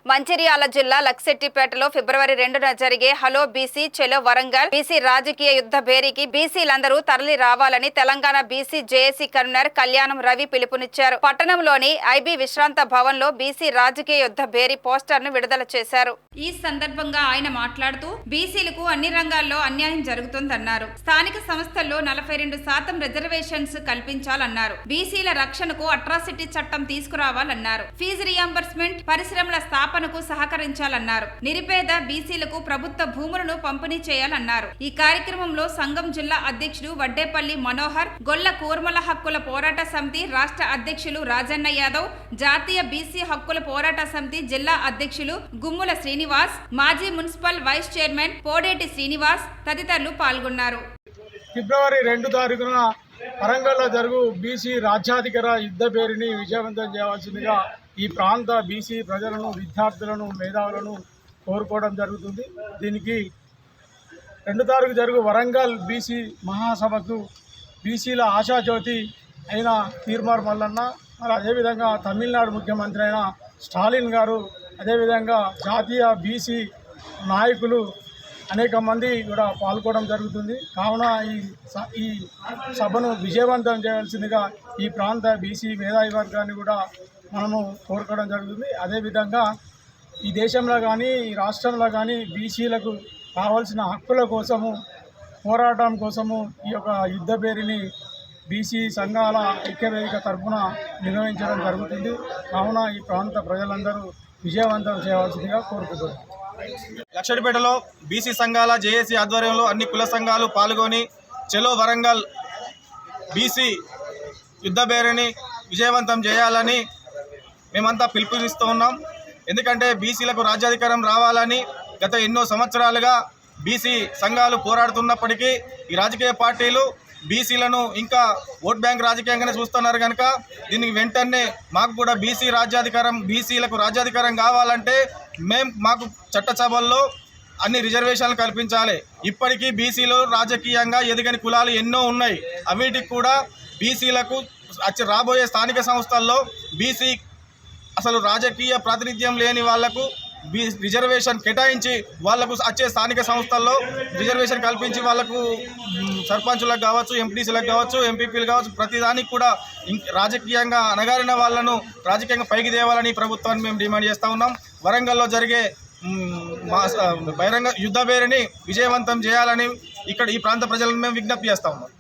మంచిర్యాల జిల్లా లక్సెట్టిపేటలో ఫిబ్రవరి 2న జరిగే hello BC చెలో Warangal BC రాజకీయ యుద్ధ భేరీకి బీసీలందరూ తరలి రావాలని తెలంగాణ బీసీ జేఏసీ కన్వీనర్ కళ్యాణం రవి పిలుపునిచ్చారు. పట్టణంలోని ఐబీ విశ్రాంత భవన్ లో బీసీ రాజకీయ యుద్ధ భేరీ పోస్టర్ ను విడుదల చేశారు. ఈ సందర్భంగా ఆయన మాట్లాడుతూ బీసీలకు అన్ని రంగాల్లో అన్యాయం జరుగుతుందన్నారు. స్థానిక సంస్థల్లో 42% రిజర్వేషన్స్ కల్పించాలన్నారు. బీసీల రక్షణకు అట్రాసిటీ చట్టం తీసుకురావాలన్నారు. ఫీజు రియంబర్స్మెంట్, పరిశ్రమల స్థాపనకు సహకరించాలన్నారు. నిరుపేద బీసీలకు ప్రభుత్వ భూములను పంపిణీ చేయాలన్నారు. ఈ కార్యక్రమంలో సంఘం జిల్లా అధ్యక్షుడు వడ్డేపల్లి మనోహర్, గొల్ల కూర్మల హక్కుల పోరాట సమితి రాష్ట్ర అధ్యక్షులు రాజన్న యాదవ్, జాతీయ బీసీ హక్కుల పోరాట సమితి జిల్లా అధ్యక్షులు గుమ్ముల శ్రీనివాస్, మాజీ municipal vice chairman Podeti Srinivas తదితరులు పాల్గొన్నారు. ఫిబ్రవరి 2 తారీఖున వరంగల్లో జరుగు బీసీ రాజ్యాధికార యుద్ధ భేరీని విజయవంతం చేయవలసిందిగా ఈ ప్రాంత బీసీ ప్రజలను, విద్యార్థులను, మేధావులను కోరుకోవడం జరుగుతుంది. దీనికి 2 తారీఖు జరుగు వరంగల్ బీసీ మహాసభకు బీసీల ఆశాజ్యోతి అయిన తీర్మార్ మల్లన్న, మరి అదేవిధంగా తమిళనాడు ముఖ్యమంత్రి అయిన స్టాలిన్ గారు, అదేవిధంగా జాతీయ బీసీ నాయకులు అనేక మంది కూడా పాల్గొనడం జరుగుతుంది. కావున ఈ సభను విజయవంతం చేయవలసిందిగా ఈ ప్రాంత బీసీ మేధావి వర్గాన్ని కూడా మనము కోరుకోవడం జరుగుతుంది. అదేవిధంగా ఈ దేశంలో కానీ ఈ రాష్ట్రంలో కానీ బీసీలకు కావాల్సిన హక్కుల కోసము పోరాటం కోసము ఈ యొక్క యుద్ధ భేరీని బీసీ సంఘాల ఐక్యవేదిక తరఫున నిర్వహించడం జరుగుతుంది. కావున ఈ ప్రాంత ప్రజలందరూ విజయవంతం చేయవలసిందిగా కోరుకుంటున్నారు. లక్షడిపేటలో బీసీ సంఘాల జేఏసీ ఆధ్వర్యంలో అన్ని కుల సంఘాలు పాల్గొని చెలో వరంగల్ బీసీ యుద్ధ భేరీని విజయవంతం చేయాలని మేమంతా పిలుపునిస్తూ ఉన్నాం. ఎందుకంటే బీసీలకు రాజ్యాధికారం రావాలని గత ఎన్నో సంవత్సరాలుగా బీసీ సంఘాలు పోరాడుతున్నప్పటికీ ఈ రాజకీయ పార్టీలు బీసీలను ఇంకా ఓట్ బ్యాంక్ రాజకీయంగానే చూస్తున్నారు కనుక దీనికి వెంటనే మాకు కూడా బీసీలకు రాజ్యాధికారం కావాలంటే మాకు చట్టసభల్లో అన్ని రిజర్వేషన్లు కల్పించాలి. ఇప్పటికీ బీసీలు రాజకీయంగా ఎదిగని కులాలు ఎన్నో ఉన్నాయి. అవిటికి కూడా బీసీలకు రాబోయే స్థానిక సంస్థల్లో బీసీ అసలు రాజకీయ ప్రాతినిధ్యం లేని వాళ్లకు రిజర్వేషన్ కేటాయించి వాళ్లకు వచ్చే స్థానిక సంస్థల్లో రిజర్వేషన్ కల్పించి వాళ్లకు సర్పంచులకు కావచ్చు, ఎంపీటీసీలకు కావచ్చు, ఎంపీపీలు కావచ్చు, ప్రతిదానికి కూడా రాజకీయంగా అణగారిన వాళ్లను రాజకీయంగా పైకి తేవాలని ప్రభుత్వాన్ని మేము డిమాండ్ చేస్తూ ఉన్నాం. వరంగల్లో జరిగే బహిరంగ యుద్ధ భేరీని విజయవంతం చేయాలని ఇక్కడ ఈ ప్రాంత ప్రజలను మేము విజ్ఞప్తి చేస్తూ ఉన్నాం.